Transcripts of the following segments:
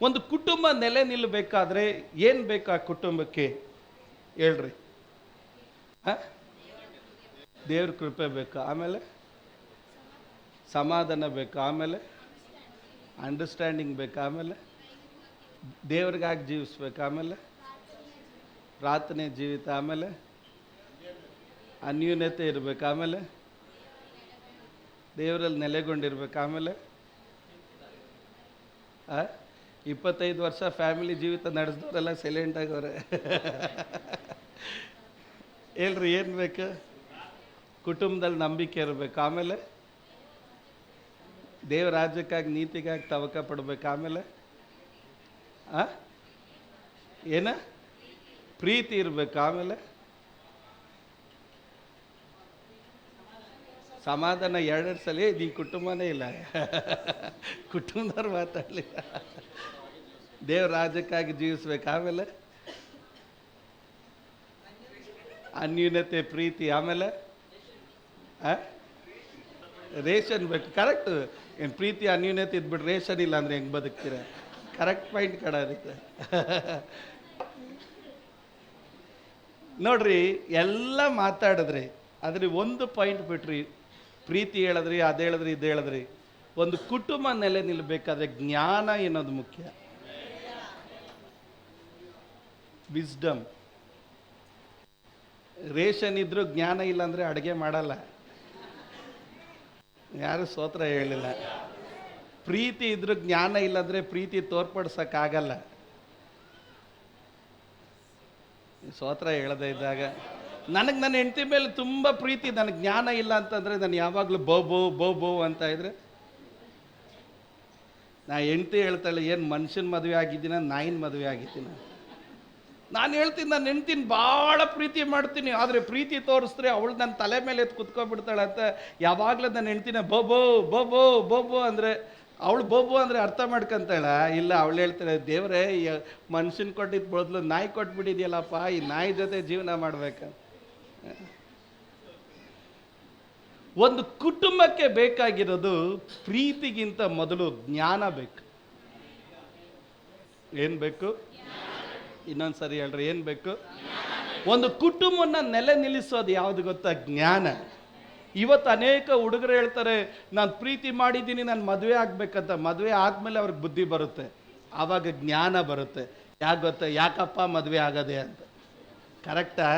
ಒಂದು ಕುಟುಂಬ ನೆಲೆ ನಿಲ್ಲಬೇಕಾದ್ರೆ ಏನು ಬೇಕು ಆ ಕುಟುಂಬಕ್ಕೆ ಹೇಳ್ರಿ? ದೇವ್ರ ಕೃಪೆ ಬೇಕು, ಆಮೇಲೆ ಸಮಾಧಾನ ಬೇಕು, ಆಮೇಲೆ ಅಂಡರ್ಸ್ಟ್ಯಾಂಡಿಂಗ್ ಬೇಕು, ಆಮೇಲೆ ದೇವ್ರಿಗಾಗಿ ಜೀವಿಸ್ಬೇಕು, ಆಮೇಲೆ ಪ್ರಾರ್ಥನೆ ಜೀವಿತ, ಆಮೇಲೆ ಅನ್ಯೂನ್ಯತೆ ಇರಬೇಕು, ಆಮೇಲೆ ದೇವರಲ್ಲಿ ನೆಲೆಗೊಂಡಿರ್ಬೇಕು, ಆಮೇಲೆ 25 ವರ್ಷ ಫ್ಯಾಮಿಲಿ ಜೀವಿತ ನಡೆಸಿದವರೆಲ್ಲ ಸೈಲೆಂಟ್ ಆಗವ್ರೆ. ಹೇಳ್ರಿ ಏನು ಬೇಕು? ಕುಟುಂಬದಲ್ಲಿ ನಂಬಿಕೆ ಇರಬೇಕು, ಆಮೇಲೆ ದೇವ ರಾಜ್ಯಕ್ಕಾಗಿ ನೀತಿಗಾಗಿ ತವಕ ಪಡ್ಬೇಕು, ಆಮೇಲೆ ಏನ ಪ್ರೀತಿ ಇರಬೇಕು, ಆಮೇಲೆ ಸಮಾಧಾನ. ಎರಡೆರಡು ಸಲ ಈ ಕುಟುಂಬನೇ ಇಲ್ಲ, ಕುಟುಂಬದವ್ರು ಮಾತಾಡಲಿಲ್ಲ. ದೇವ್ರ ರಾಜ್ಯಕ್ಕಾಗಿ ಜೀವಿಸ್ಬೇಕು, ಆಮೇಲೆ ಅನ್ಯೂನ್ಯತೆ ಪ್ರೀತಿ, ಆಮೇಲೆ ರೇಷನ್ ಬೇಕು. ಕರೆಕ್ಟ್. ಏನು ಪ್ರೀತಿ ಅನ್ಯೂನ್ಯತೆ ಇದ್ಬಿಟ್ಟು ರೇಷನ್ ಇಲ್ಲ ಅಂದರೆ ಹೆಂಗೆ ಬದುಕ್ತೀರ? ಕರೆಕ್ಟ್ ಪಾಯಿಂಟ್ ಕಡ ಇರುತ್ತೆ. ನೋಡ್ರಿ, ಎಲ್ಲ ಮಾತಾಡಿದ್ರಿ, ಅದ್ರಿ ಒಂದು ಪಾಯಿಂಟ್ ಬಿಟ್ರಿ. ಪ್ರೀತಿ ಹೇಳಿದ್ರಿ, ಅದು ಹೇಳಿದ್ರಿ, ಇದು ಹೇಳಿದ್ರಿ. ಒಂದು ಕುಟುಂಬ ನೆಲೆ ನಿಲ್ಲಬೇಕಾದ್ರೆ ಜ್ಞಾನ ಏನೋದು ಮುಖ್ಯ. ವಿಸ್ಡಮ್. ರೇಷನ್ ಇದ್ರೂ ಜ್ಞಾನ ಇಲ್ಲ ಅಂದರೆ ಅಡುಗೆ ಮಾಡಲ್ಲ. ಯಾರು ಸ್ತೋತ್ರ ಹೇಳಿಲ್ಲ. ಪ್ರೀತಿ ಇದ್ರೂ ಜ್ಞಾನ ಇಲ್ಲಂದ್ರೆ ಪ್ರೀತಿ ತೋರ್ಪಡಿಸೋಕ್ಕಾಗಲ್ಲ. ಸ್ತೋತ್ರ ಹೇಳದೇ ಇದ್ದಾಗ ನನಗೆ ನನ್ನ ಹೆಂಡತಿ ಮೇಲೆ ತುಂಬ ಪ್ರೀತಿ, ನನಗೆ ಜ್ಞಾನ ಇಲ್ಲ ಅಂತಂದರೆ ನಾನು ಯಾವಾಗಲೂ ಬೋ ಅಂತ ಇದ್ರೆ, ನಾ ಹೆಂಡತಿ ಹೇಳ್ತಾಳೆ, ಏನು ಮನುಷ್ಯನ ಮದುವೆ ಆಗಿದ್ದೀನ, ನಾಯಿನ ಮದುವೆ ಆಗಿದ್ದೀನ? ನಾನು ಹೇಳ್ತೀನಿ, ನಾನು ಹೆಂಡ್ತಿನ ಭಾಳ ಪ್ರೀತಿ ಮಾಡ್ತೀನಿ, ಆದರೆ ಪ್ರೀತಿ ತೋರಿಸಿದ್ರೆ ಅವಳು ನನ್ನ ತಲೆ ಮೇಲೆ ಎತ್ತು ಕುತ್ಕೊಬಿಡ್ತಾಳೆ ಅಂತ ಯಾವಾಗಲೂ ನನ್ನ ಹೆಂಡ್ತಿನ ಬೋಬೋ ಅಂದರೆ, ಅವಳು ಬೋಬೋ ಅಂದರೆ ಅರ್ಥ ಮಾಡ್ಕೊಂತಾಳ. ಇಲ್ಲ, ಅವಳು ಹೇಳ್ತಾಳೆ, ದೇವರೇ ಮನುಷ್ಯನ ಕೊಟ್ಟಿದ್ದ ಬದಲು ನಾಯಿ ಕೊಟ್ಬಿಟ್ಟಿದ್ಯಲ್ಲಪ್ಪ, ಈ ನಾಯಿ ಜೊತೆ ಜೀವನ ಮಾಡ್ಬೇಕಂತ. ಒಂದು ಕುಟುಂಬಕ್ಕೆ ಬೇಕಾಗಿರೋದು ಪ್ರೀತಿಗಿಂತ ಮೊದಲು ಜ್ಞಾನ ಬೇಕು. ಏನು ಬೇಕು? ಇನ್ನೊಂದು ಸರಿ ಹೇಳ್ರಿ, ಏನು ಬೇಕು? ಒಂದು ಕುಟುಂಬನ ನೆಲೆ ನಿಲ್ಲಿಸೋದು ಯಾವುದು ಗೊತ್ತಾ? ಜ್ಞಾನ. ಇವತ್ತು ಅನೇಕ ಹುಡುಗರು ಹೇಳ್ತಾರೆ, ನಾನು ಪ್ರೀತಿ ಮಾಡಿದ್ದೀನಿ, ನಾನು ಮದುವೆ ಆಗ್ಬೇಕಂತ. ಮದುವೆ ಆದಮೇಲೆ ಅವ್ರಿಗೆ ಬುದ್ಧಿ ಬರುತ್ತೆ, ಆವಾಗ ಜ್ಞಾನ ಬರುತ್ತೆ. ಯಾಕೆ ಗೊತ್ತಾ? ಯಾಕಪ್ಪ ಮದುವೆ ಆಗೋದೆ ಅಂತ. ಕರೆಕ್ಟಾ?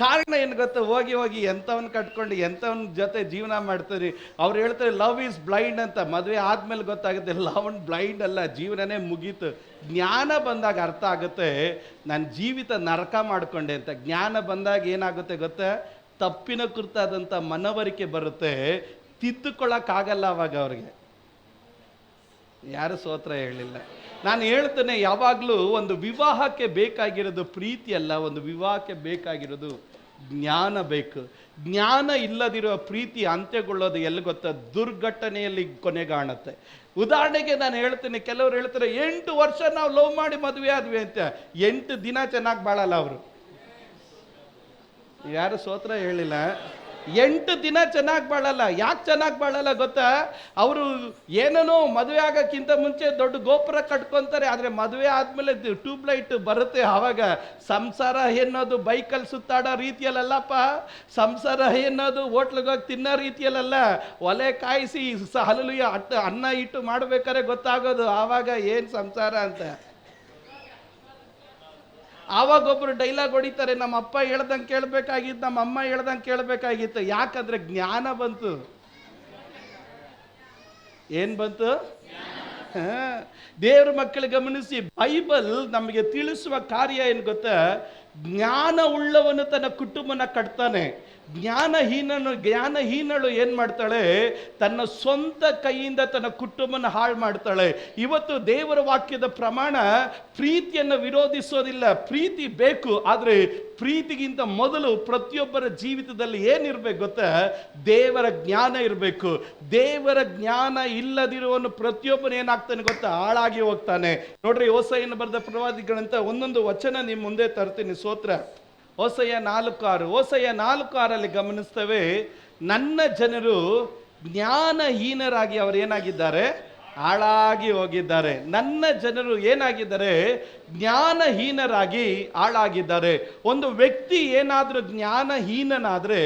ಕಾರಣ ಏನು ಗೊತ್ತಾ? ಹೋಗಿ ಎಂಥವನ್ನ ಕಟ್ಕೊಂಡು ಎಂಥವನ್ನ ಜೊತೆ ಜೀವನ ಮಾಡ್ತಾರೆ. ಅವ್ರು ಹೇಳ್ತಾರೆ ಲವ್ ಈಸ್ ಬ್ಲೈಂಡ್ ಅಂತ. ಮದುವೆ ಆದಮೇಲೆ ಗೊತ್ತಾಗುತ್ತೆ ಲವ್ ಅಂಡ್ ಬ್ಲೈಂಡ್ ಅಲ್ಲ, ಜೀವನನೇ ಮುಗೀತು. ಜ್ಞಾನ ಬಂದಾಗ ಅರ್ಥ ಆಗುತ್ತೆ, ನನ್ನ ಜೀವಿತ ನರಕ ಮಾಡಿಕೊಂಡೆ ಅಂತ. ಜ್ಞಾನ ಬಂದಾಗ ಏನಾಗುತ್ತೆ ಗೊತ್ತಾ? ತಪ್ಪಿನ ಕುರಿತಾದಂಥ ಮನವರಿಕೆ ಬರುತ್ತೆ, ತಿದ್ದುಕೊಳ್ಳೋಕ್ಕಾಗಲ್ಲ ಅವಾಗ ಅವ್ರಿಗೆ. ಯಾರು ಸ್ತೋತ್ರ ಹೇಳಿಲ್ಲ. ನಾನು ಹೇಳ್ತೇನೆ, ಯಾವಾಗಲೂ ಒಂದು ವಿವಾಹಕ್ಕೆ ಬೇಕಾಗಿರೋದು ಪ್ರೀತಿ ಅಲ್ಲ, ಒಂದು ವಿವಾಹಕ್ಕೆ ಬೇಕಾಗಿರೋದು ಜ್ಞಾನ ಬೇಕು. ಜ್ಞಾನ ಇಲ್ಲದಿರುವ ಪ್ರೀತಿ ಅಂತ್ಯಗೊಳ್ಳೋದು ಎಲ್ಲಿ ಗೊತ್ತಾ? ದುರ್ಘಟನೆಯಲ್ಲಿ ಕೊನೆಗಾಣುತ್ತೆ. ಉದಾಹರಣೆಗೆ ನಾನು ಹೇಳ್ತೀನಿ, ಕೆಲವರು ಹೇಳ್ತಾರೆ 8 ವರ್ಷ ನಾವು ಲವ್ ಮಾಡಿ ಮದುವೆ ಆದ್ವಿ ಅಂತ. 8 ದಿನ ಚೆನ್ನಾಗಿ ಬಾಳಲ್ಲ ಅವರು. ಯಾರು ಸ್ತೋತ್ರ ಹೇಳಿಲ್ಲ. 8 ದಿನ ಚೆನ್ನಾಗಿ ಬಾಳಲ್ಲ. ಯಾಕೆ ಚೆನ್ನಾಗಿ ಬಾಳಲ್ಲ ಗೊತ್ತಾ? ಅವರು ಏನೇನೋ ಮದುವೆ ಆಗೋಕ್ಕಿಂತ ಮುಂಚೆ ದೊಡ್ಡ ಗೋಪುರ ಕಟ್ಕೊತಾರೆ, ಆದರೆ ಮದುವೆ ಆದಮೇಲೆ ಟ್ಯೂಬ್ಲೈಟ್ ಬರುತ್ತೆ. ಆವಾಗ ಸಂಸಾರ ಎನ್ನೋದು ಬೈಕಲ್ಲಿ ಸುತ್ತಾಡೋ ರೀತಿಯಲ್ಲಲ್ಲಪ್ಪ. ಸಂಸಾರ ಎನ್ನೋದು ಹೋಟ್ಲಿಗೆ ಹೋಗಿ ತಿನ್ನೋ ರೀತಿಯಲ್ಲ. ಒಲೆ ಕಾಯಿಸಿ ಹಲಲು ಅನ್ನ ಇಟ್ಟು ಮಾಡ್ಬೇಕಾದ್ರೆ ಗೊತ್ತಾಗೋದು ಆವಾಗ ಏನು ಸಂಸಾರ ಅಂತ. ಆವಾಗ ಒಬ್ಬರು ಡೈಲಾಗ್ ಹೊಡಿತಾರೆ, ನಮ್ಮ ಅಪ್ಪ ಹೇಳ್ದಂಗೆ ಕೇಳಬೇಕಾಗಿತ್ತು, ನಮ್ಮ ಅಮ್ಮ ಹೇಳ್ದಂಗೆ ಕೇಳಬೇಕಾಗಿತ್ತು. ಯಾಕಂದ್ರೆ ಜ್ಞಾನ ಬಂತು. ಏನು ಬಂತು? ದೇವ್ರ ಮಕ್ಕಳು ಗಮನಿಸಿ, ಬೈಬಲ್ ನಮಗೆ ತಿಳಿಸುವ ಕಾರ್ಯ ಏನು ಗೊತ್ತಾ? ಜ್ಞಾನ ಉಳ್ಳವನು ತನ್ನ ಕುಟುಂಬನ ಕಟ್ತಾನೆ. ಜ್ಞಾನಹೀನಳು ಏನು ಮಾಡ್ತಾಳೆ? ತನ್ನ ಸ್ವಂತ ಕೈಯಿಂದ ತನ್ನ ಕುಟುಂಬನ ಹಾಳು ಮಾಡ್ತಾಳೆ. ಇವತ್ತು ದೇವರ ವಾಕ್ಯದ ಪ್ರಮಾಣ ಪ್ರೀತಿಯನ್ನು ವಿರೋಧಿಸೋದಿಲ್ಲ. ಪ್ರೀತಿ ಬೇಕು, ಆದರೆ ಪ್ರೀತಿಗಿಂತ ಮೊದಲು ಪ್ರತಿಯೊಬ್ಬರ ಜೀವಿತದಲ್ಲಿ ಏನಿರಬೇಕು ಗೊತ್ತಾ? ದೇವರ ಜ್ಞಾನ ಇರಬೇಕು. ದೇವರ ಜ್ಞಾನ ಇಲ್ಲದಿರುವನು ಪ್ರತಿಯೊಬ್ಬನು ಏನಾಗ್ತಾನೆ ಗೊತ್ತಾ? ಹಾಳಾಗಿ ಹೋಗ್ತಾನೆ. ನೋಡ್ರಿ, ಹೋಸೇಯನ ಬರೆದ ಪ್ರವಾದಿಗಳಂತ ಒಂದೊಂದು ವಚನ ನಿಮ್ಮ ಮುಂದೆ ತರ್ತೀನಿ. ಸ್ತೋತ್ರ. ಹೋಸೇಯ 4:6. ಹೋಸೇಯ 4:6 ಗಮನಿಸ್ತೇವೆ, ನನ್ನ ಜನರು ಜ್ಞಾನಹೀನರಾಗಿ ಅವರೇನಾಗಿದ್ದಾರೆ? ಹಾಳಾಗಿ ಹೋಗಿದ್ದಾರೆ. ನನ್ನ ಜನರು ಏನಾಗಿದ್ದಾರೆ? ಜ್ಞಾನಹೀನರಾಗಿ ಹಾಳಾಗಿದ್ದಾರೆ. ಒಂದು ವ್ಯಕ್ತಿ ಏನಾದ್ರೂ ಜ್ಞಾನಹೀನನಾದ್ರೆ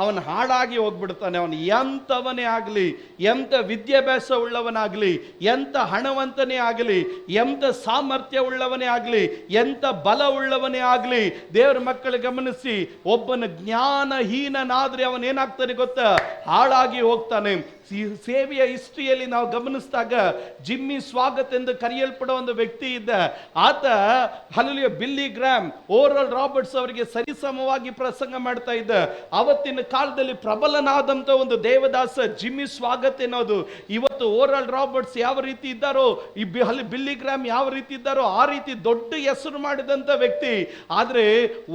ಅವನು ಹಾಳಾಗಿ ಹೋಗ್ಬಿಡ್ತಾನೆ. ಅವನು ಎಂಥವನೇ ಆಗಲಿ, ಎಂಥ ವಿದ್ಯಾಭ್ಯಾಸ ಉಳ್ಳವನಾಗಲಿ, ಎಂಥ ಹಣವಂತನೇ ಆಗಲಿ, ಎಂಥ ಸಾಮರ್ಥ್ಯ ಉಳ್ಳವನೇ ಆಗಲಿ, ಎಂಥ ಬಲ ಉಳ್ಳವನೇ ಆಗಲಿ, ದೇವರ ಮಕ್ಕಳು ಗಮನಿಸಿ, ಒಬ್ಬನ ಜ್ಞಾನಹೀನನಾದ್ರೆ ಅವನೇನಾಗ್ತಾನೆ ಗೊತ್ತಾ? ಹಾಳಾಗಿ ಹೋಗ್ತಾನೆ. ಸೇವೆಯ ಹಿಸ್ಟ್ರಿಯಲ್ಲಿ ನಾವು ಗಮನಿಸಿದಾಗ ಜಿಮ್ಮಿ ಸ್ವಾಗತ್ ಎಂದು ಕರೆಯಲ್ಪಡುವ ಒಂದು ವ್ಯಕ್ತಿ ಇದ್ದ. ಆತ ಹಲ್ಲೆಲೂಯಾ ಬಿಲ್ಲಿ ಗ್ರಾಮ್, ಓರಲ್ ರಾಬರ್ಟ್ಸ್ ಅವರಿಗೆ ಸರಿಸಮವಾಗಿ ಪ್ರಸಂಗ ಮಾಡ್ತಾ ಇದ್ದ. ಅವತ್ತಿನ ಕಾಲದಲ್ಲಿ ಪ್ರಬಲನಾದಂತ ಒಂದು ದೇವದಾಸ ಜಿಮ್ಮಿ ಸ್ವಾಗತ್ ಎನ್ನೋದು. ಇವತ್ತು ಓರಲ್ ರಾಬರ್ಟ್ಸ್ ಯಾವ ರೀತಿ ಇದ್ದಾರೋ, ಈ ಬಿಲ್ಲಿ ಗ್ರಾಮ್ ಯಾವ ರೀತಿ ಇದ್ದಾರೋ ಆ ರೀತಿ ದೊಡ್ಡ ಹೆಸರು ಮಾಡಿದಂತ ವ್ಯಕ್ತಿ. ಆದ್ರೆ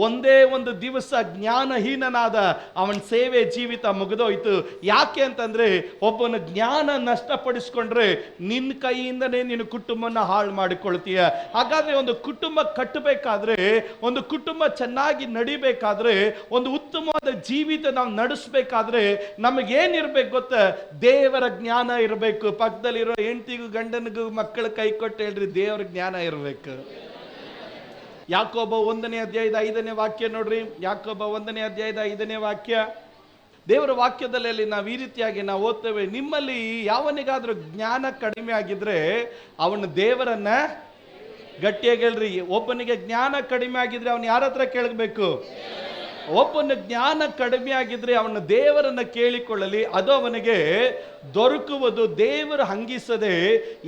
ಒಂದೇ ಒಂದು ದಿವಸ ಜ್ಞಾನಹೀನನಾದ, ಅವನ ಸೇವೆ ಜೀವಿತ ಮುಗಿದೋಯ್ತು. ಯಾಕೆ ಅಂತಂದ್ರೆ ಒಬ್ಬನ ಜ್ಞಾನ ನಷ್ಟಪಡಿಸ್ಕೊಂಡ್ರೆ ನಿನ್ನ ಕೈಯಿಂದನೇ ನಿನ್ನ ಕುಟುಂಬನ ಹಾಳು ಮಾಡಿಕೊಳ್ತೀಯ. ಹಾಗಾದ್ರೆ ಒಂದು ಕುಟುಂಬ ಕಟ್ಟಬೇಕಾದ್ರೆ, ಒಂದು ಕುಟುಂಬ ಚೆನ್ನಾಗಿ ನಡಿಬೇಕಾದ್ರೆ, ಒಂದು ಉತ್ತಮವಾದ ಜೀವಿತ ನಾವು ನಡೆಸಬೇಕಾದ್ರೆ ನಮಗೇನಿರ್ಬೇಕು ಗೊತ್ತಾ? ದೇವರ ಜ್ಞಾನ ಇರಬೇಕು. ಪಕ್ಕದಲ್ಲಿರೋ ಹೆಂಡತಿಗೂ ಗಂಡನಿಗೂ ಮಕ್ಕಳ ಕೈ ಕೊಟ್ಟು ಹೇಳ್ರಿ, ದೇವರ ಜ್ಞಾನ ಇರಬೇಕು. ಯಾಕೋಬ 1ನೇ ಅಧ್ಯಾಯದ 5ನೇ ವಾಕ್ಯ ನೋಡ್ರಿ. ಯಾಕೋಬ 1ನೇ ಅಧ್ಯಾಯದ 5ನೇ ವಾಕ್ಯ. ದೇವರ ವಾಕ್ಯದಲ್ಲಿ ನಾವು ಈ ರೀತಿಯಾಗಿ ನಾವು ಓದ್ತೇವೆ, ನಿಮ್ಮಲ್ಲಿ ಯಾವನಿಗಾದ್ರೂ ಜ್ಞಾನ ಕಡಿಮೆ ಆಗಿದ್ರೆ ಅವನು ದೇವರನ್ನ, ಗಟ್ಟಿಯಾಗಿ ಹೇಳ್ರಿ, ಒಬ್ಬನಿಗೆ ಜ್ಞಾನ ಕಡಿಮೆ ಆಗಿದ್ರೆ ಅವನು ಯಾರ ಹತ್ರ ಕೇಳಬೇಕು? ಒಬ್ಬನ ಜ್ಞಾನ ಕಡಿಮೆ ಆಗಿದ್ರೆ ಅವನ ದೇವರನ್ನ ಕೇಳಿಕೊಳ್ಳಲಿ, ಅದು ಅವನಿಗೆ ದೊರಕುವುದು. ದೇವರು ಹಂಗಿಸದೆ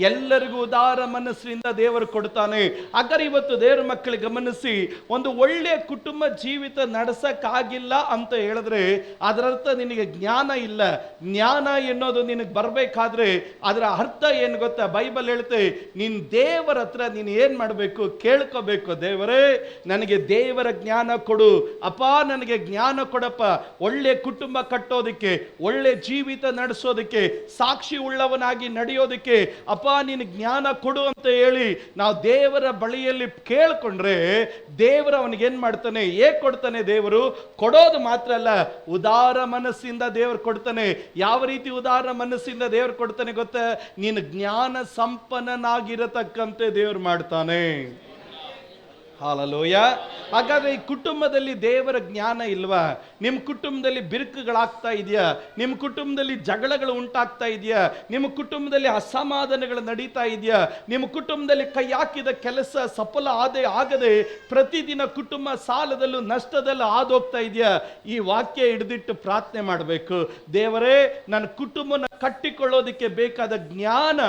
ಎಲ್ಲರಿಗೂ ಉದಾರ ಮನಸ್ಸಿನಿಂದ ದೇವರು ಕೊಡ್ತಾನೆ. ಹಾಗಾದ್ರೆ ಇವತ್ತು ದೇವರ ಮಕ್ಕಳಿಗೆ ಗಮನಿಸಿ, ಒಂದು ಒಳ್ಳೆಯ ಕುಟುಂಬ ಜೀವಿತ ನಡೆಸಕ್ಕಾಗಿಲ್ಲ ಅಂತ ಹೇಳಿದ್ರೆ ಅದರರ್ಥ ನಿನಗೆ ಜ್ಞಾನ ಇಲ್ಲ. ಜ್ಞಾನ ಎನ್ನೋದು ನಿನಗೆ ಬರಬೇಕಾದ್ರೆ ಅದರ ಅರ್ಥ ಏನು ಗೊತ್ತಾ? ಬೈಬಲ್ ಹೇಳುತ್ತೆ, ನೀನ್ ದೇವರ ಹತ್ರ ನೀನು ಏನ್ ಮಾಡಬೇಕು? ಕೇಳ್ಕೋಬೇಕು. ದೇವರೇ, ನನಗೆ ದೇವರ ಜ್ಞಾನ ಕೊಡು ಅಪ್ಪ, ನನಗೆ ಜ್ಞಾನ ಕೊಡಪ್ಪ, ಒಳ್ಳೆ ಕುಟುಂಬ ಕಟ್ಟೋದಕ್ಕೆ, ಒಳ್ಳೆ ಜೀವಿತ ನಡೆಸೋದಕ್ಕೆ, ಸಾಕ್ಷಿ ಉಳ್ಳವನಾಗಿ ನಡೆಯೋದಕ್ಕೆ ಅಪ್ಪ ನೀನು ಜ್ಞಾನ ಕೊಡು ಅಂತ ಹೇಳಿ ನಾವು ದೇವರ ಬಳಿಯಲ್ಲಿ ಕೇಳ್ಕೊಂಡ್ರೆ ದೇವರು ಅವನಿಗೆ ಏನ್ ಮಾಡ್ತಾನೆ? ಹೇಗೆ ಕೊಡ್ತಾನೆ? ದೇವರು ಕೊಡೋದು ಮಾತ್ರ ಅಲ್ಲ, ಉದಾರ ಮನಸ್ಸಿಂದ ದೇವರು ಕೊಡ್ತಾನೆ. ಯಾವ ರೀತಿ ಉದಾರ ಮನಸ್ಸಿಂದ ದೇವರು ಕೊಡ್ತಾನೆ ಗೊತ್ತಾ? ನೀನು ಜ್ಞಾನ ಸಂಪನ್ನನಾಗಿರತಕ್ಕಂತೆ ದೇವರು ಮಾಡ್ತಾನೆ. ಹಾಲೆಲೂಯಾ. ಹಾಗಾದ್ರೆ ಈ ಕುಟುಂಬದಲ್ಲಿ ದೇವರ ಜ್ಞಾನ ಇಲ್ವಾ? ನಿಮ್ಮ ಕುಟುಂಬದಲ್ಲಿ ಬಿರುಕುಗಳಾಗ್ತಾ ಇದೆಯಾ? ನಿಮ್ಮ ಕುಟುಂಬದಲ್ಲಿ ಜಗಳಗಳು ಉಂಟಾಗ್ತಾ ಇದೆಯಾ? ನಿಮ್ಮ ಕುಟುಂಬದಲ್ಲಿ ಅಸಮಾಧಾನಗಳು ನಡೀತಾ ಇದೆಯಾ? ನಿಮ್ಮ ಕುಟುಂಬದಲ್ಲಿ ಕೈ ಹಾಕಿದ ಕೆಲಸ ಸಫಲ ಆಗದೆ ಪ್ರತಿದಿನ ಕುಟುಂಬ ಸಾಲದಲ್ಲೂ ನಷ್ಟದಲ್ಲೂ ಆದೋಗ್ತಾ ಇದೆಯಾ? ಈ ವಾಕ್ಯ ಹಿಡಿದಿಟ್ಟು ಪ್ರಾರ್ಥನೆ ಮಾಡಬೇಕು. ದೇವರೇ, ನನ್ನ ಕುಟುಂಬನ ಕಟ್ಟಿಕೊಳ್ಳೋದಕ್ಕೆ ಬೇಕಾದ ಜ್ಞಾನ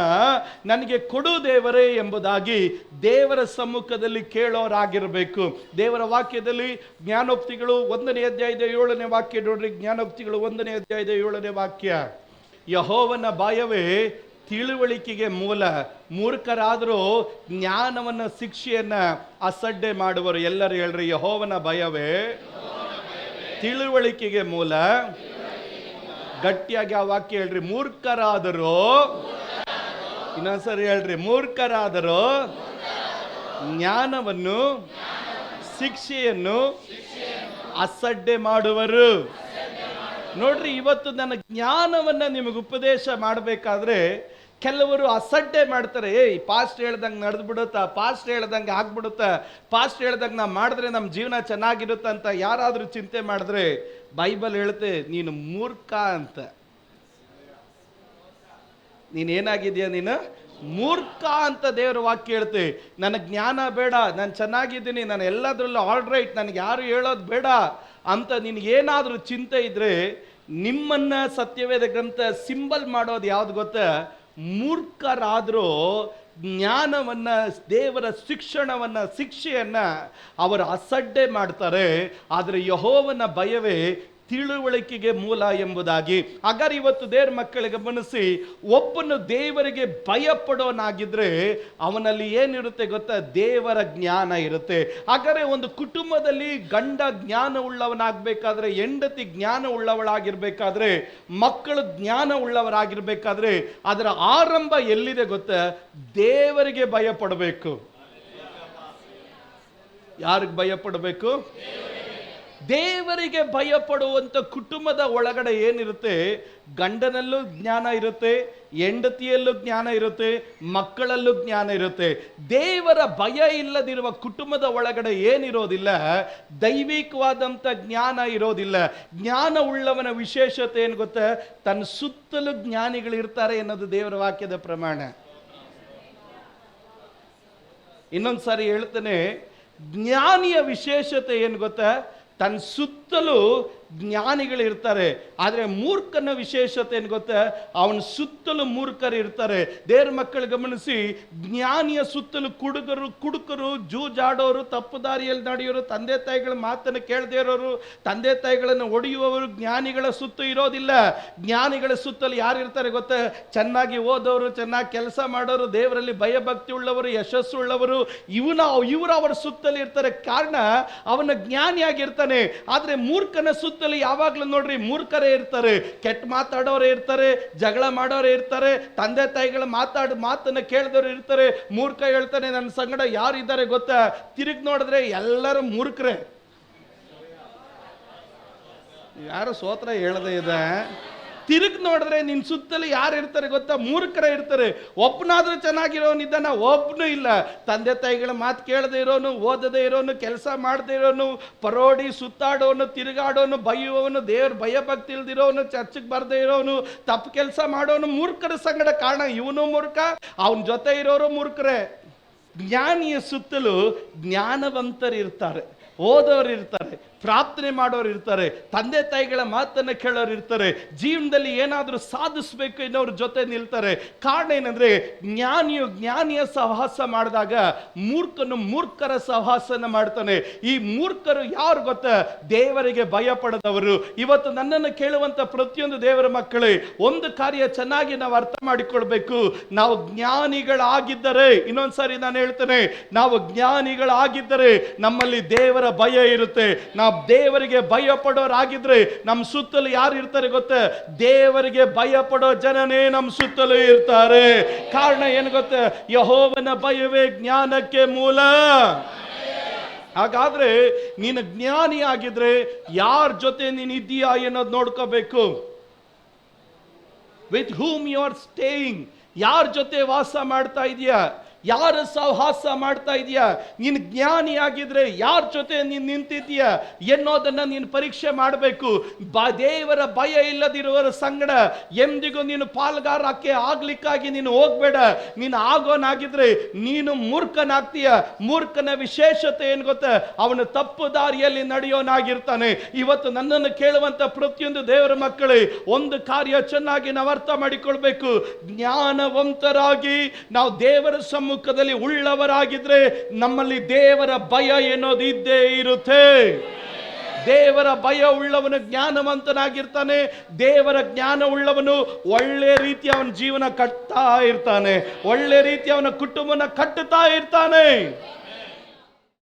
ನನಗೆ ಕೊಡು ದೇವರೇ ಎಂಬುದಾಗಿ ದೇವರ ಸಮ್ಮುಖದಲ್ಲಿ ಕೇಳೋರಾಗಿರಬೇಕು. ದೇವರ ವಾಕ್ಯದಲ್ಲಿ ಜ್ಞಾನೋಕ್ತಿಗಳು 1ನೇ ಅಧ್ಯಾಯದ 7ನೇ ವಾಕ್ಯ ನೋಡ್ರಿ. ಜ್ಞಾನೋಕ್ತಿಗಳು 1ನೇ ಅಧ್ಯಾಯದ 7ನೇ ವಾಕ್ಯ. ಯೆಹೋವನ ಭಯವೇ ತಿಳುವಳಿಕೆಗೆ ಮೂಲ, ಮೂರ್ಖರಾದರೂ ಜ್ಞಾನವನ್ನ ಶಿಕ್ಷೆಯನ್ನ ಅಸಡ್ಡೆ ಮಾಡುವರು. ಎಲ್ಲರೂ ಹೇಳ್ರಿ, ಯೆಹೋವನ ಭಯವೇ ತಿಳುವಳಿಕೆಗೆ ಮೂಲ. ಗಟ್ಟಿಯಾಗಿ ಆ ವಾಕ್ಯ ಹೇಳ್ರಿ. ಮೂರ್ಖರಾದರೂ, ಇನ್ನೊಂದ್ಸರಿ ಹೇಳ್ರಿ, ಮೂರ್ಖರಾದರೂ ಜ್ಞಾನವನ್ನು ಶಿಕ್ಷೆಯನ್ನು ಅಸಡ್ಡೆ ಮಾಡುವರು. ನೋಡ್ರಿ, ಇವತ್ತು ನನ್ನ ಜ್ಞಾನವನ್ನ ನಿಮಗೆ ಉಪದೇಶ ಮಾಡಬೇಕಾದ್ರೆ ಕೆಲವರು ಅಸಡ್ಡೆ ಮಾಡ್ತಾರೆ. ಪಾಸ್ಟ್ ಹೇಳ್ದಂಗೆ ನಡೆದು ಬಿಡುತ್ತಾ, ಪಾಸ್ಟ್ ಹೇಳ್ದಂಗೆ ಆಗ್ಬಿಡುತ್ತಾ, ಪಾಸ್ಟ್ ಹೇಳ್ದಂಗೆ ನಾವು ಮಾಡಿದ್ರೆ ನಮ್ಮ ಜೀವನ ಚೆನ್ನಾಗಿರುತ್ತೆ ಅಂತ ಯಾರಾದರೂ ಚಿಂತೆ ಮಾಡಿದ್ರೆ ಬೈಬಲ್ ಹೇಳುತ್ತೆ ನೀನು ಮೂರ್ಖ ಅಂತ. ನೀನೇನಾಗಿದೆಯಾ? ನೀನು ಮೂರ್ಖ ಅಂತ ದೇವರ ವಾಕ್ಯ ಹೇಳ್ತೆ. ನನಗೆ ಜ್ಞಾನ ಬೇಡ, ನಾನು ಚೆನ್ನಾಗಿದ್ದೀನಿ, ನಾನು ಎಲ್ಲದರಲ್ಲೂ ಆಲ್ ರೈಟ್, ನನಗೆ ಯಾರು ಹೇಳೋದು ಬೇಡ ಅಂತ ನಿನಗೇನಾದರೂ ಚಿಂತೆ ಇದ್ರೆ ನಿಮ್ಮನ್ನ ಸತ್ಯವೇದ ಗ್ರಂಥ ಸಿಂಬಲ್ ಮಾಡೋದು ಯಾವ್ದು ಗೊತ್ತಾ? ಮೂರ್ಖರಾದರೂ ಜ್ಞಾನವನ್ನ, ದೇವರ ಶಿಕ್ಷಣವನ್ನ, ಶಿಕ್ಷೆಯನ್ನ ಅವರು ಅಸಡ್ಡೆ ಮಾಡ್ತಾರೆ. ಆದರೆ ಯೆಹೋವನ ಭಯವೇ ತಿಳುವಳಿಕೆಗೆ ಮೂಲ ಎಂಬುದಾಗಿ. ಹಾಗಾದ್ರೆ ಇವತ್ತು ದೇವರ ಮಕ್ಕಳಿಗೆ ಗಮನಿಸಿ, ಒಬ್ಬನು ದೇವರಿಗೆ ಭಯ ಪಡೋನಾಗಿದ್ರೆ ಅವನಲ್ಲಿ ಏನಿರುತ್ತೆ ಗೊತ್ತಾ? ದೇವರ ಜ್ಞಾನ ಇರುತ್ತೆ. ಹಾಗಾದ್ರೆ ಒಂದು ಕುಟುಂಬದಲ್ಲಿ ಗಂಡ ಜ್ಞಾನ ಉಳ್ಳವನಾಗಬೇಕಾದ್ರೆ, ಹೆಂಡತಿ ಜ್ಞಾನ ಉಳ್ಳವಳಾಗಿರ್ಬೇಕಾದ್ರೆ, ಮಕ್ಕಳು ಜ್ಞಾನ ಉಳ್ಳವರಾಗಿರ್ಬೇಕಾದ್ರೆ ಅದರ ಆರಂಭ ಎಲ್ಲಿದೆ ಗೊತ್ತಾ? ದೇವರಿಗೆ ಭಯ ಪಡಬೇಕು. ಯಾರಿಗೆ ಭಯ ಪಡಬೇಕು? ದೇವರಿಗೆ ಭಯಪಡುವಂಥ ಕುಟುಂಬದ ಒಳಗಡೆ ಏನಿರುತ್ತೆ, ಗಂಡನಲ್ಲೂ ಜ್ಞಾನ ಇರುತ್ತೆ, ಹೆಂಡತಿಯಲ್ಲೂ ಜ್ಞಾನ ಇರುತ್ತೆ, ಮಕ್ಕಳಲ್ಲೂ ಜ್ಞಾನ ಇರುತ್ತೆ. ದೇವರ ಭಯ ಇಲ್ಲದಿರುವ ಕುಟುಂಬದ ಒಳಗಡೆ ಏನಿರೋದಿಲ್ಲ, ದೈವಿಕವಾದಂಥ ಜ್ಞಾನ ಇರೋದಿಲ್ಲ. ಜ್ಞಾನ ಉಳ್ಳವನ ವಿಶೇಷತೆ ಏನು ಗೊತ್ತಾ, ತನ್ನ ಸುತ್ತಲೂ ಜ್ಞಾನಿಗಳಿರ್ತಾರೆ ಅನ್ನೋದು ದೇವರ ವಾಕ್ಯದ ಪ್ರಮಾಣ. ಇನ್ನೊಂದು ಸಾರಿ ಹೇಳ್ತಾನೆ, ಜ್ಞಾನಿಯ ವಿಶೇಷತೆ ಏನು ಗೊತ್ತಾ, ತನ್ನ ಸುತ್ತಲೂ ಜ್ಞಾನಿಗಳಿರ್ತಾರೆ. ಆದರೆ ಮೂರ್ಖನ ವಿಶೇಷತೆ ಏನು ಗೊತ್ತಾ, ಅವನ ಸುತ್ತಲೂ ಮೂರ್ಖರು ಇರ್ತಾರೆ. ದೇವ್ರ ಮಕ್ಕಳು ಗಮನಿಸಿ, ಜ್ಞಾನಿಯ ಸುತ್ತಲೂ ಕುಡುಕರು, ಜೂಜಾಡೋರು, ತಪ್ಪು ದಾರಿಯಲ್ಲಿ ನಡೆಯೋರು, ತಂದೆ ತಾಯಿಗಳ ಮಾತನ್ನು ಕೇಳದೇ ಇರೋರು, ತಂದೆ ತಾಯಿಗಳನ್ನು ಹೊಡೆಯುವವರು ಜ್ಞಾನಿಗಳ ಸುತ್ತ ಇರೋದಿಲ್ಲ. ಜ್ಞಾನಿಗಳ ಸುತ್ತಲೂ ಯಾರು ಇರ್ತಾರೆ ಗೊತ್ತಾ, ಚೆನ್ನಾಗಿ ಓದೋರು, ಚೆನ್ನಾಗಿ ಕೆಲಸ ಮಾಡೋರು, ದೇವರಲ್ಲಿ ಭಯಭಕ್ತಿ ಉಳ್ಳವರು, ಯಶಸ್ಸು ಉಳ್ಳವರು, ಇವರು ಅವರ ಸುತ್ತಲೂ ಇರ್ತಾರೆ. ಕಾರಣ ಅವನ ಜ್ಞಾನಿಯಾಗಿರ್ತಾನೆ. ಆದರೆ ಮೂರ್ಖನ ಸುತ್ತಲೂ ಯಾವಾಗಲೂ ನೋಡ್ರಿ ಮೂರ್ಖರೇ ಇರ್ತಾರೆ, ಕೆಟ್ಟ ಮಾತಾಡೋರೇ ಇರ್ತಾರೆ, ಜಗಳ ಮಾಡೋರೇ ಇರ್ತಾರೆ, ತಂದೆ ತಾಯಿಗಳ ಮಾತನ್ನ ಕೇಳಿದವರು ಇರ್ತಾರೆ. ಮೂರ್ಖ ಹೇಳ್ತಾನೆ, ನನ್ನ ಸಂಗಡ ಯಾರು ಇದ್ದಾರೆ ಗೊತ್ತಾ, ತಿರುಗಿ ನೋಡಿದ್ರೆ ಎಲ್ಲರೂ ಮೂರ್ಖರೇ. ಯಾರು ಸೋತ್ರ ಹೇಳದೇ ಇದೆ, ತಿರುಗಿ ನೋಡಿದ್ರೆ ನಿನ್ನ ಸುತ್ತಲೂ ಯಾರು ಇರ್ತಾರೆ ಗೊತ್ತಾ, ಮೂರ್ಖರೇ ಇರ್ತಾರೆ. ಒಬ್ಬನಾದ್ರೂ ಚೆನ್ನಾಗಿರೋನಿದ್ದಾನ, ಒಬ್ಬನು ಇಲ್ಲ. ತಂದೆ ತಾಯಿಗಳ ಮಾತು ಕೇಳದೆ ಇರೋನು, ಓದದೇ ಇರೋನು, ಕೆಲಸ ಮಾಡದೇ ಇರೋನು, ಪರೋಡಿ ಸುತ್ತಾಡೋನು, ತಿರುಗಾಡೋನು, ಬೈಯುವವನು, ದೇವ್ರ ಭಯಭಕ್ತಿ ಇಲ್ದಿರೋನು, ಚರ್ಚಿಗೆ ಬರದೇ ಇರೋನು, ತಪ್ಪು ಕೆಲಸ ಮಾಡೋನು, ಮೂರ್ಖರ ಸಂಗಡ. ಕಾರಣ ಇವನು ಮೂರ್ಖ, ಅವನ ಜೊತೆ ಇರೋರು ಮೂರ್ಖರೇ. ಜ್ಞಾನಿಯ ಸುತ್ತಲೂ ಜ್ಞಾನವಂತರು ಇರ್ತಾರೆ, ಓದೋರು ಇರ್ತಾರೆ, ಪ್ರಾರ್ಥನೆ ಮಾಡೋರು ಇರ್ತಾರೆ, ತಂದೆ ತಾಯಿಗಳ ಮಾತನ್ನು ಕೇಳೋರು ಇರ್ತಾರೆ, ಜೀವನದಲ್ಲಿ ಏನಾದರೂ ಸಾಧಿಸಬೇಕು ಅನ್ನೋರ ಜೊತೆ ನಿಲ್ತಾರೆ. ಕಾರಣ ಏನಂದ್ರೆ, ಜ್ಞಾನಿಯ ಸಹವಾಸ ಮಾಡಿದಾಗ ಮೂರ್ಖನು ಮೂರ್ಖರ ಸಹವಾಸನ ಮಾಡ್ತಾನೆ. ಈ ಮೂರ್ಖರು ಯಾರು ಗೊತ್ತಾ, ದೇವರಿಗೆ ಭಯ ಪಡೆದವರು. ಇವತ್ತು ನನ್ನನ್ನು ಕೇಳುವಂತ ಪ್ರತಿಯೊಂದು ದೇವರ ಮಕ್ಕಳೇ, ಒಂದು ಕಾರ್ಯ ಚೆನ್ನಾಗಿ ನಾವು ಅರ್ಥ ಮಾಡಿಕೊಳ್ಬೇಕು. ನಾವು ಜ್ಞಾನಿಗಳಾಗಿದ್ದರೆ, ಇನ್ನೊಂದ್ಸಾರಿ ನಾನು ಹೇಳ್ತೇನೆ, ನಾವು ಜ್ಞಾನಿಗಳಾಗಿದ್ದರೆ ನಮ್ಮಲ್ಲಿ ದೇವರ ಭಯ ಇರುತ್ತೆ. ನಾವು ದೇವರಿಗೆ ಭಯ ಪಡೋರಾಗಿದ್ರೆ ನಮ್ಮ ಸುತ್ತಲೂ ಯಾರು ಇರ್ತಾರೆ ಗೊತ್ತಾ, ದೇವರಿಗೆ ಭಯ ಪಡೋ ಜನನೇ ನಮ್ಮ ಸುತ್ತಲೂ ಇರ್ತಾರೆ. ಕಾರಣ ಏನು ಗೊತ್ತಾ, ಯೆಹೋವನ ಭಯವೇ ಜ್ಞಾನಕ್ಕೆ ಮೂಲ. ಹಾಗಾದ್ರೆ ನೀನು ಜ್ಞಾನಿ ಆಗಿದ್ರೆ ಯಾರ ಜೊತೆ ನೀನು ಇದ್ದೀಯಾ ಅನ್ನೋದು ನೋಡ್ಕೋಬೇಕು. With whom you are staying, ಯಾರ ಜೊತೆ ವಾಸ ಮಾಡ್ತಾ ಇದೀಯಾ, ಯಾರ ಸಹವಾಸ ಮಾಡ್ತಾ ಇದೀಯಾ. ನೀನು ಜ್ಞಾನಿಯಾಗಿದ್ರೆ ಯಾರ ಜೊತೆ ನೀನು ನಿಂತಿದ್ದೀಯಾ ಎನ್ನೋದನ್ನ ನೀನು ಪರೀಕ್ಷೆ ಮಾಡಬೇಕು. ದೇವರ ಭಯ ಇಲ್ಲದಿರುವವರ ಸಂಗಡ ಎಂದಿಗೂ ನೀನು ಪಾಲ್ಗಾರಕ್ಕೆ ಆಗ್ಲಿಕ್ಕಾಗಿ ನೀನು ಹೋಗ್ಬೇಡ. ನೀನು ಆಗೋನಾಗಿದ್ರೆ ನೀನು ಮೂರ್ಖನಾಗ್ತೀಯ. ಮೂರ್ಖನ ವಿಶೇಷತೆ ಏನು ಗೊತ್ತಾ, ಅವನು ತಪ್ಪು ದಾರಿಯಲ್ಲಿ ನಡೆಯೋನಾಗಿರ್ತಾನೆ. ಇವತ್ತು ನನ್ನನ್ನು ಕೇಳುವಂತ ಪ್ರತಿಯೊಂದು ದೇವರ ಮಕ್ಕಳೇ, ಒಂದು ಕಾರ್ಯ ಚೆನ್ನಾಗಿ ನಾವು ಅರ್ಥ ಮಾಡಿಕೊಳ್ಬೇಕು. ಜ್ಞಾನವಂತರಾಗಿ ನಾವು ದೇವರ ಮುಖದಲ್ಲಿ ಉಳ್ಳವರಾಗಿದ್ರೆ ನಮ್ಮಲ್ಲಿ ದೇವರ ಭಯ ಎನ್ನೋದು ಇದ್ದೇ ಇರುತ್ತೆ. ದೇವರ ಭಯ ಉಳ್ಳವನು ಜ್ಞಾನವಂತನಾಗಿರ್ತಾನೆ. ದೇವರ ಜ್ಞಾನ ಉಳ್ಳವನು ಒಳ್ಳೆ ರೀತಿ ಅವನ ಜೀವನ ಕಟ್ತಾ ಇರ್ತಾನೆ, ಒಳ್ಳೆ ರೀತಿ ಅವನ ಕುಟುಂಬನ ಕಟ್ಟುತ್ತಾ ಇರ್ತಾನೆ.